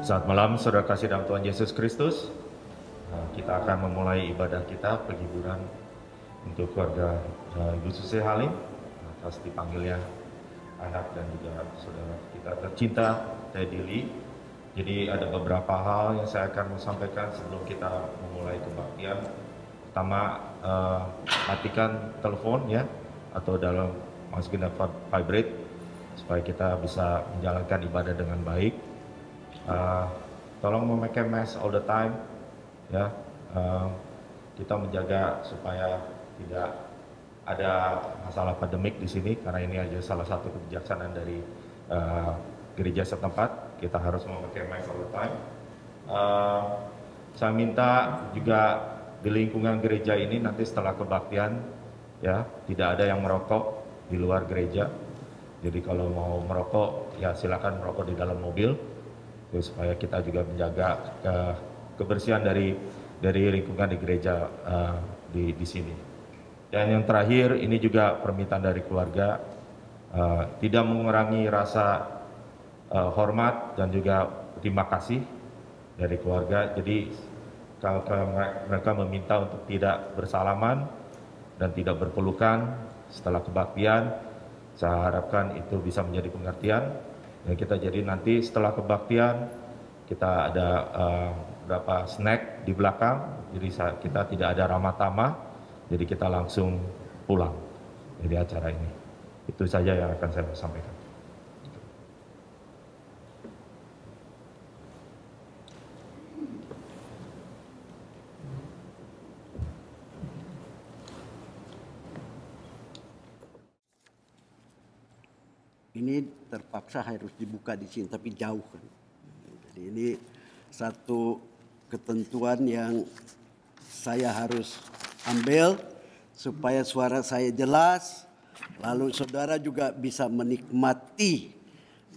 Selamat malam, saudara kasih dalam Tuhan Yesus Kristus. Kita akan memulai ibadah kita penghiburan untuk keluarga Ibu Susi Halim atas dipanggilnya anak dan juga saudara kita tercinta Teddy Lee. Jadi ada beberapa hal yang saya akan sampaikan sebelum kita memulai kebaktian. Pertama, matikan telepon ya, atau dalam masukin vibrate supaya kita bisa menjalankan ibadah dengan baik. Tolong memakai mask all the time ya. Kita menjaga supaya tidak ada masalah pandemik di sini, karena ini aja salah satu kebijaksanaan dari gereja setempat. Kita harus memakai mask all the time. Saya minta juga di lingkungan gereja ini nanti setelah kebaktian ya, tidak ada yang merokok di luar gereja. Jadi kalau mau merokok ya silakan merokok di dalam mobil, supaya kita juga menjaga kebersihan dari lingkungan di gereja di sini. Dan yang terakhir, ini juga permintaan dari keluarga, tidak mengurangi rasa hormat dan juga terima kasih dari keluarga. Jadi kalau mereka meminta untuk tidak bersalaman dan tidak berpelukan setelah kebaktian, saya harapkan itu bisa menjadi pengertian. Dan kita jadi nanti setelah kebaktian kita ada beberapa snack di belakang, jadi kita tidak ada ramah tamah, jadi kita langsung pulang dari acara ini. Itu saja yang akan saya sampaikan. Ini terpaksa harus dibuka di sini, tapi jauh kan. Jadi ini satu ketentuan yang saya harus ambil supaya suara saya jelas, lalu saudara juga bisa menikmati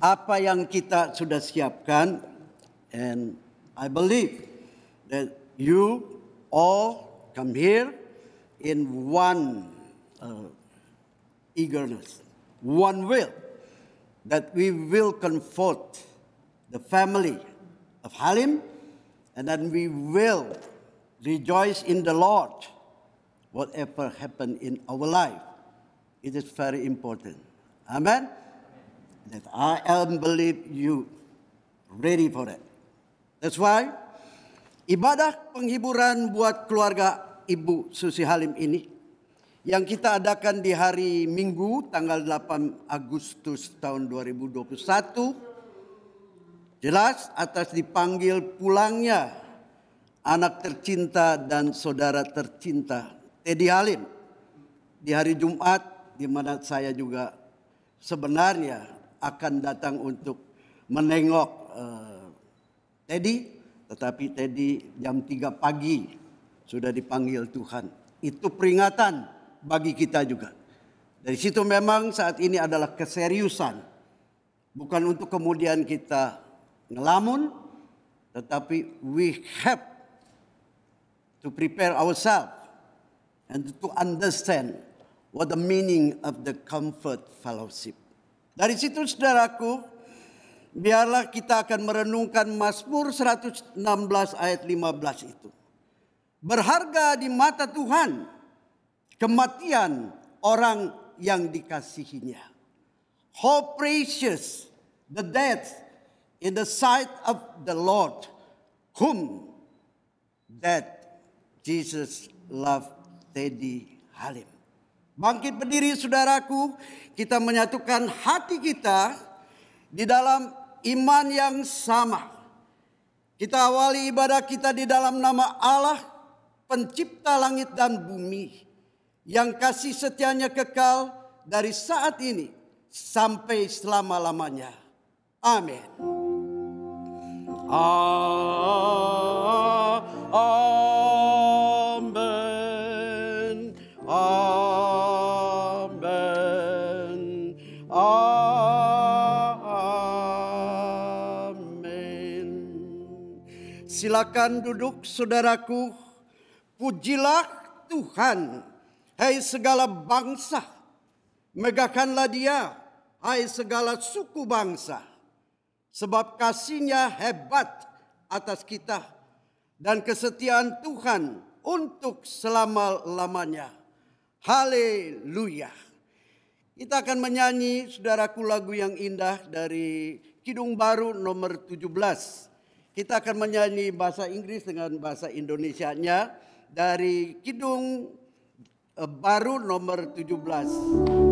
apa yang kita sudah siapkan. And I believe that you all come here in one eagerness, one will, that we will comfort the family of Halim, and then we will rejoice in the Lord. Whatever happened in our life, it is very important. Amen. That I believe you ready for that. That's why ibadah penghiburan buat keluarga Ibu Susi Halim ini yang kita adakan di hari Minggu tanggal 8 Agustus tahun 2021, jelas atas dipanggil pulangnya anak tercinta dan saudara tercinta Teddy Halim di hari Jumat, di mana saya juga sebenarnya akan datang untuk menengok Teddy, tetapi Teddy jam 3 pagi sudah dipanggil Tuhan. Itu peringatan bagi kita juga. Dari situ memang saat ini adalah keseriusan. Bukan untuk kemudian kita ngelamun, tetapi we have to prepare ourselves and to understand what the meaning of the comfort fellowship. Dari situ saudaraku, biarlah kita akan merenungkan Mazmur 116 ayat 15 itu. Berharga di mata Tuhan kematian orang yang dikasihinya. How precious the death in the sight of the Lord, whom that Jesus loved Teddy Halim. Bangkit berdiri saudaraku, kita menyatukan hati kita di dalam iman yang sama. Kita awali ibadah kita di dalam nama Allah, pencipta langit dan bumi, yang kasih setianya kekal dari saat ini sampai selama-lamanya. Amin. Amen. Amen. Amin. Silakan duduk saudaraku. Pujilah Tuhan, hai segala bangsa, megahkanlah Dia, hai segala suku bangsa. sebab kasih-Nya hebat atas kita dan kesetiaan Tuhan untuk selama-lamanya. Haleluya. Kita akan menyanyi, saudaraku, lagu yang indah dari Kidung Baru nomor 17. Kita akan menyanyi bahasa Inggris dengan bahasa Indonesianya dari Kidung Baru nomor 17.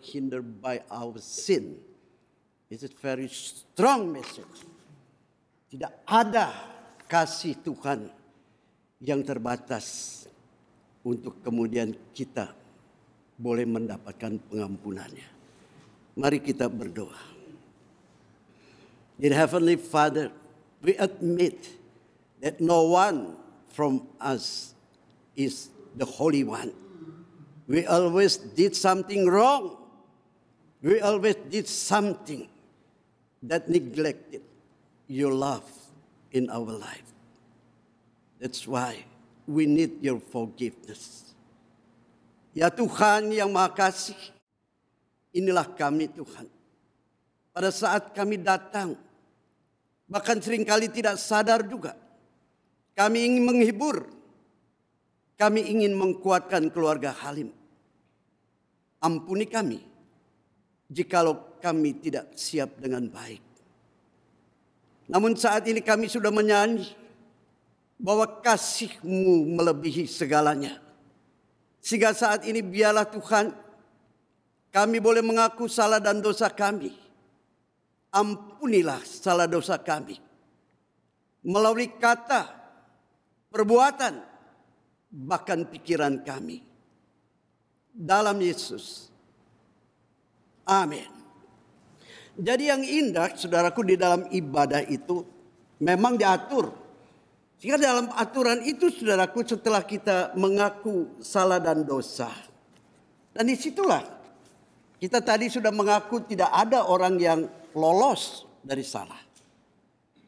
Hindered by our sin. It's a very strong message. Tidak ada kasih Tuhan yang terbatas untuk kemudian kita boleh mendapatkan pengampunannya. Mari kita berdoa. Dear Heavenly Father, we admit that no one from us is the Holy One. We always did something wrong. We always did something that neglected your love in our life. That's why we need your forgiveness. Ya Tuhan yang Maha Kasih, inilah kami Tuhan. Pada saat kami datang, bahkan seringkali tidak sadar juga, kami ingin menghibur, kami ingin menguatkan keluarga Halim. Ampuni kami jikalau kami tidak siap dengan baik. Namun saat ini kami sudah menyanyi bahwa kasih-Mu melebihi segalanya. Sehingga saat ini biarlah Tuhan kami boleh mengaku salah dan dosa kami. Ampunilah salah dosa kami. Melalui kata, perbuatan, bahkan pikiran kami. Dalam Yesus. Amin. Jadi yang indah, saudaraku, di dalam ibadah itu memang diatur. Sehingga dalam aturan itu, saudaraku, setelah kita mengaku salah dan dosa. Dan disitulah kita tadi sudah mengaku tidak ada orang yang lolos dari salah.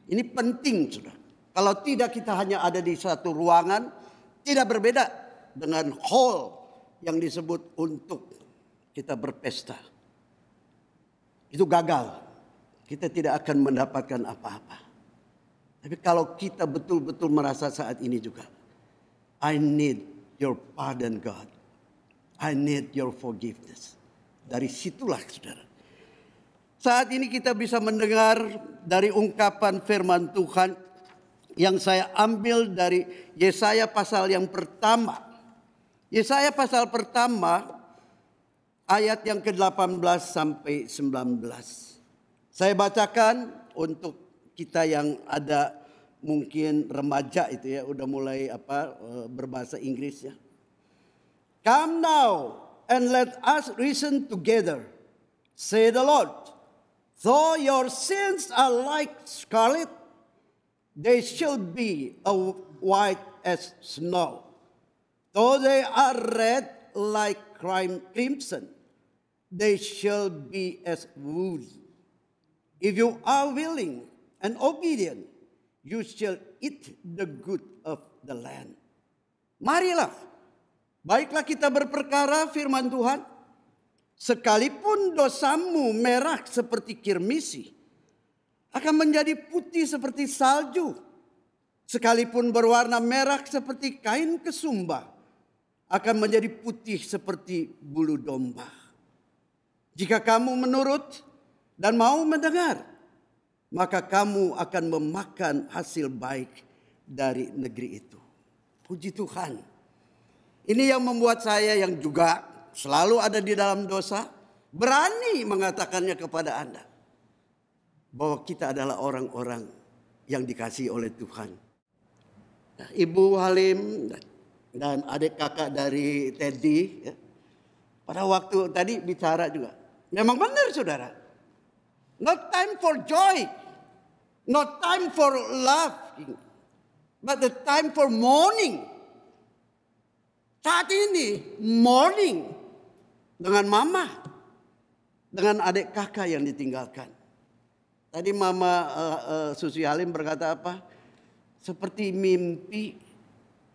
Ini penting, saudara. Kalau tidak kita hanya ada di satu ruangan, tidak berbeda dengan hall yang disebut untuk kita berpesta. Itu gagal. Kita tidak akan mendapatkan apa-apa. Tapi kalau kita betul-betul merasa saat ini juga, I need your pardon, God. I need your forgiveness. Dari situlah, saudara. Saat ini kita bisa mendengar dari ungkapan firman Tuhan yang saya ambil dari Yesaya pasal yang pertama. Yesaya pasal pertama, ayat yang ke-18 sampai 19. Saya bacakan untuk kita yang ada mungkin remaja itu ya, udah mulai berbahasa Inggris ya. Come now and let us reason together, say the Lord. Though your sins are like scarlet, they shall be white as snow. Though they are red like crimson, they shall be as wool. If you are willing and obedient, you shall eat the good of the land. Marilah, baiklah kita berperkara firman Tuhan. Sekalipun dosamu merah seperti kirmisi, akan menjadi putih seperti salju. Sekalipun berwarna merah seperti kain kesumba, akan menjadi putih seperti bulu domba. Jika kamu menurut dan mau mendengar, maka kamu akan memakan hasil baik dari negeri itu. Puji Tuhan. Ini yang membuat saya yang juga selalu ada di dalam dosa, berani mengatakannya kepada Anda. Bahwa kita adalah orang-orang yang dikasihi oleh Tuhan. Ibu Halim dan adik kakak dari Teddy, ya, pada waktu tadi bicara juga. Memang benar saudara. Not time for joy. Not time for love. But the time for mourning. Saat ini mourning dengan mama. Dengan adik kakak yang ditinggalkan. Tadi Mama Susi Halim berkata apa? Seperti mimpi,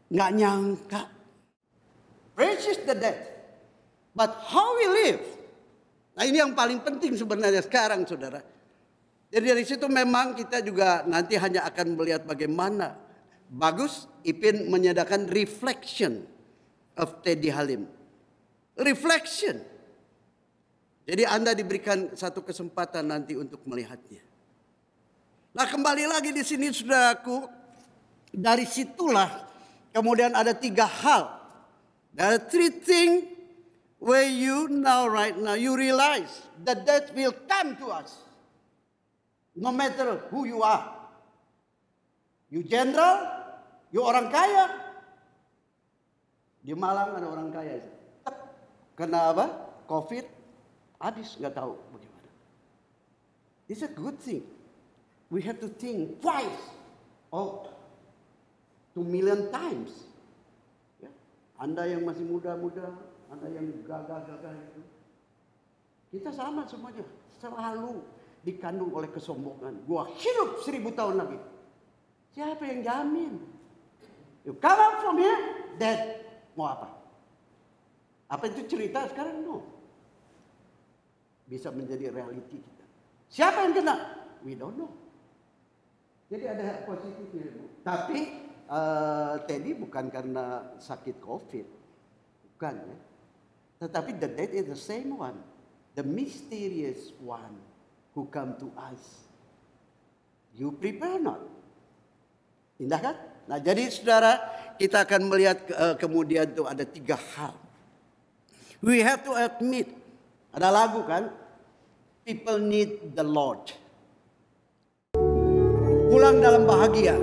nggak nyangka. Precious the death, but how we live. Nah ini yang paling penting sebenarnya sekarang saudara. Jadi dari situ memang kita juga nanti hanya akan melihat bagaimana bagus Ipin menyediakan reflection of Teddy Halim. Reflection. Jadi Anda diberikan satu kesempatan nanti untuk melihatnya. Nah kembali lagi di sini saudaraku. Dari situlah kemudian ada 3 hal. There are 3 things where you now right now you realize that death will come to us. No matter who you are. You general, you orang kaya. Di Malang ada orang kaya. Karena apa? Covid. Habis nggak tahu bagaimana. It's a good thing. We have to think twice or 2 million times. Ya. Anda yang masih muda-muda, Anda yang gagah-gagah itu. Kita sama semuanya. Selalu dikandung oleh kesombongan. Gua hidup 1000 tahun lagi. Siapa yang jamin? You come out from here, dead. Mau apa? Apa itu cerita sekarang? No. Bisa menjadi reality kita. Siapa yang kena? We don't know. Jadi ada positifnya. Tapi Teddy bukan karena sakit COVID. Bukan ya. Tetapi the death is the same one. The mysterious one who come to us. You prepare not. Indah kan? Nah jadi saudara kita akan melihat kemudian tuh ada 3 hal. We have to admit. Ada lagu kan? People need the Lord. Pulang dalam bahagia.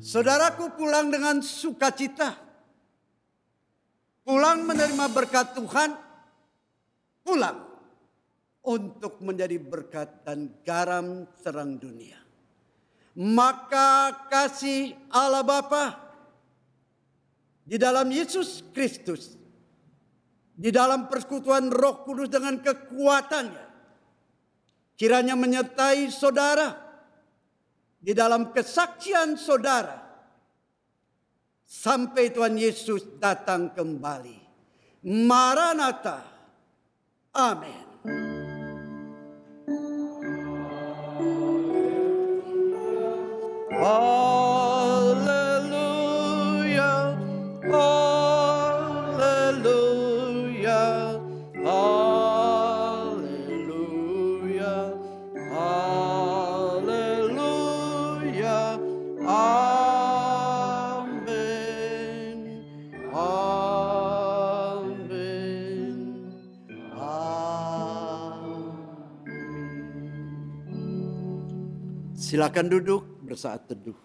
Saudaraku pulang dengan sukacita. Pulang menerima berkat Tuhan. Pulang untuk menjadi berkat dan garam terang dunia. Maka kasih Allah Bapa di dalam Yesus Kristus. Di dalam persekutuan Roh Kudus dengan kekuatannya. Kiranya menyertai saudara. Di dalam kesaksian saudara. Sampai Tuhan Yesus datang kembali. Maranatha. Amin. Haleluya. Haleluya. Haleluya. Haleluya. Silakan duduk bersaat teduh.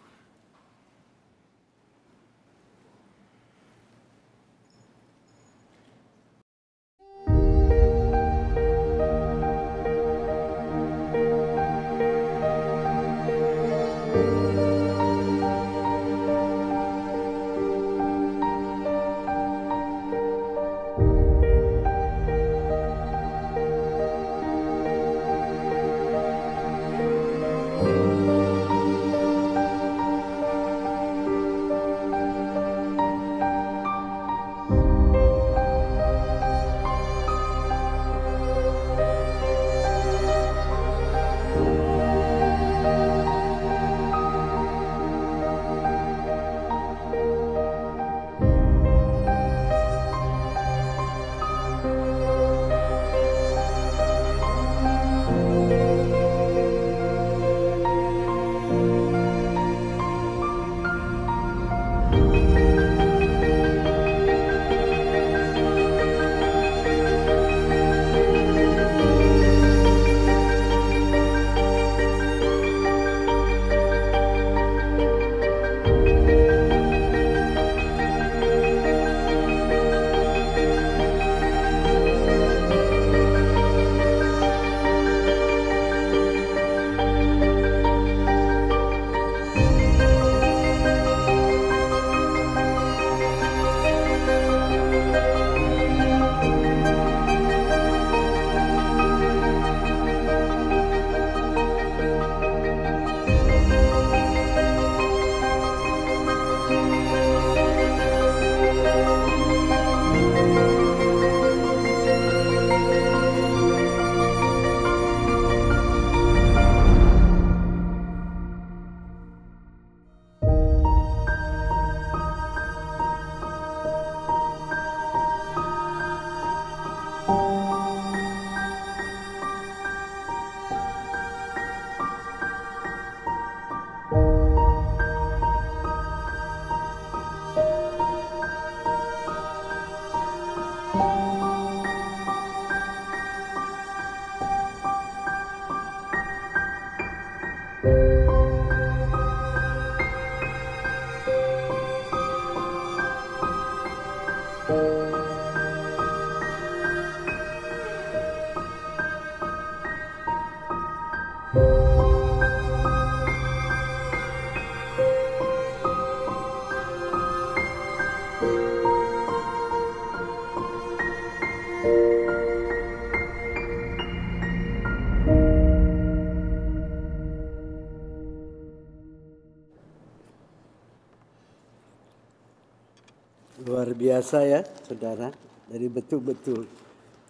Luar biasa ya, saudara. Jadi betul-betul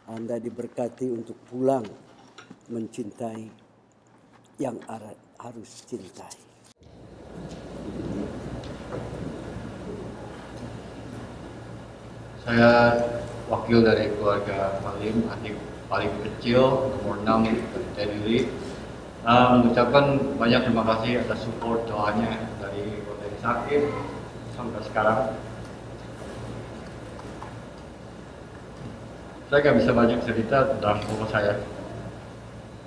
Anda diberkati untuk pulang mencintai yang harus cintai. Saya wakil dari keluarga Malim, adik paling kecil, nomor 6 dari Teddy. Mengucapkan banyak terima kasih atas support doanya dari sakit sampai sekarang. Saya nggak bisa banyak cerita tentang bapak saya.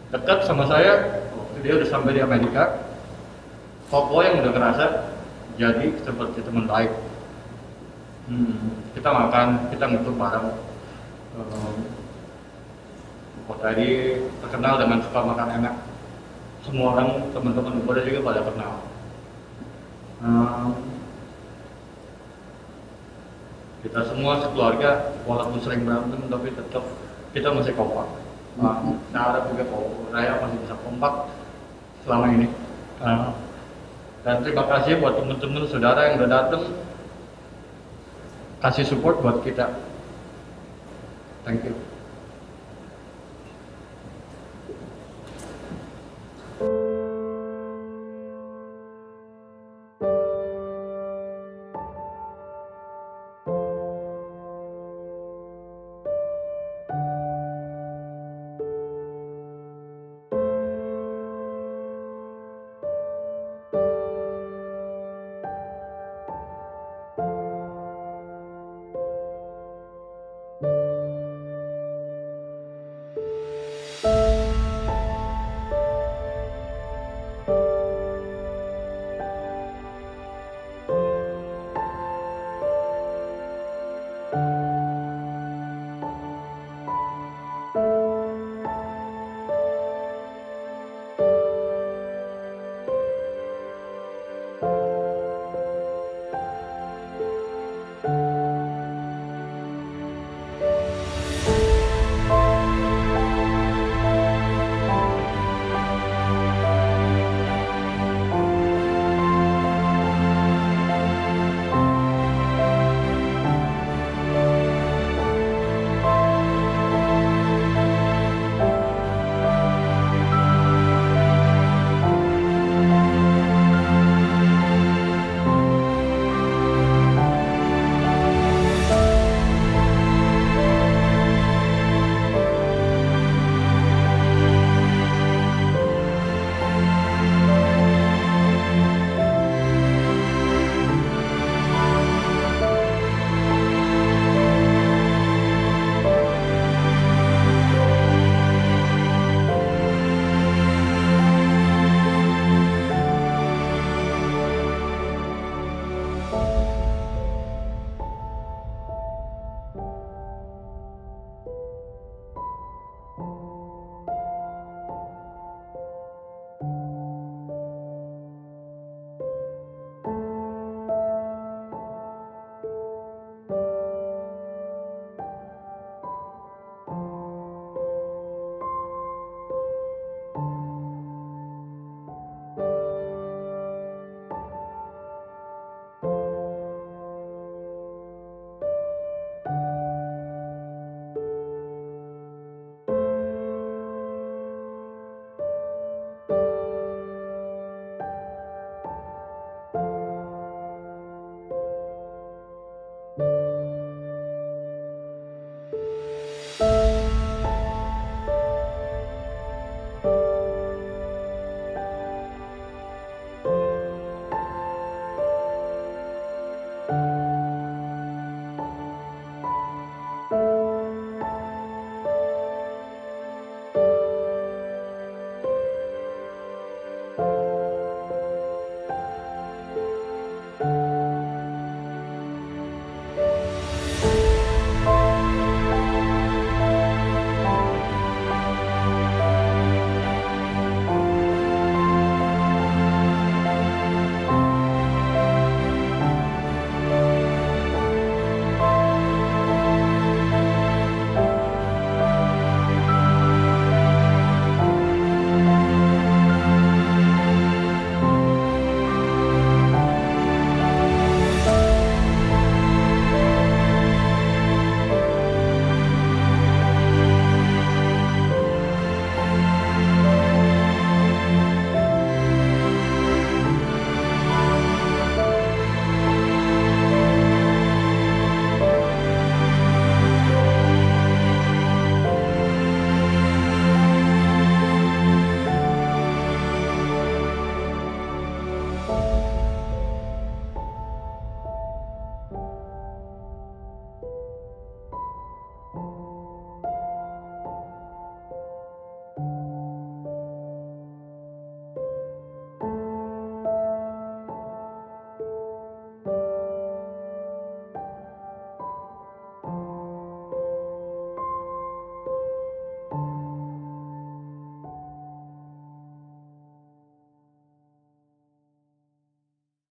Dekat sama saya waktu dia udah sampai di Amerika. Koko yang udah kerasa jadi seperti teman baik. Kita makan, kita ngumpul bareng. Kok tadi terkenal dengan suka makan enak. Semua orang, teman-teman gue juga pada kenal. Kita semua sekeluarga, walaupun sering berantem, tapi tetap kita masih kompak. Saya harap juga Raya masih bisa kompak selama ini. Dan terima kasih buat teman-teman saudara yang udah datang kasih support buat kita. Thank you.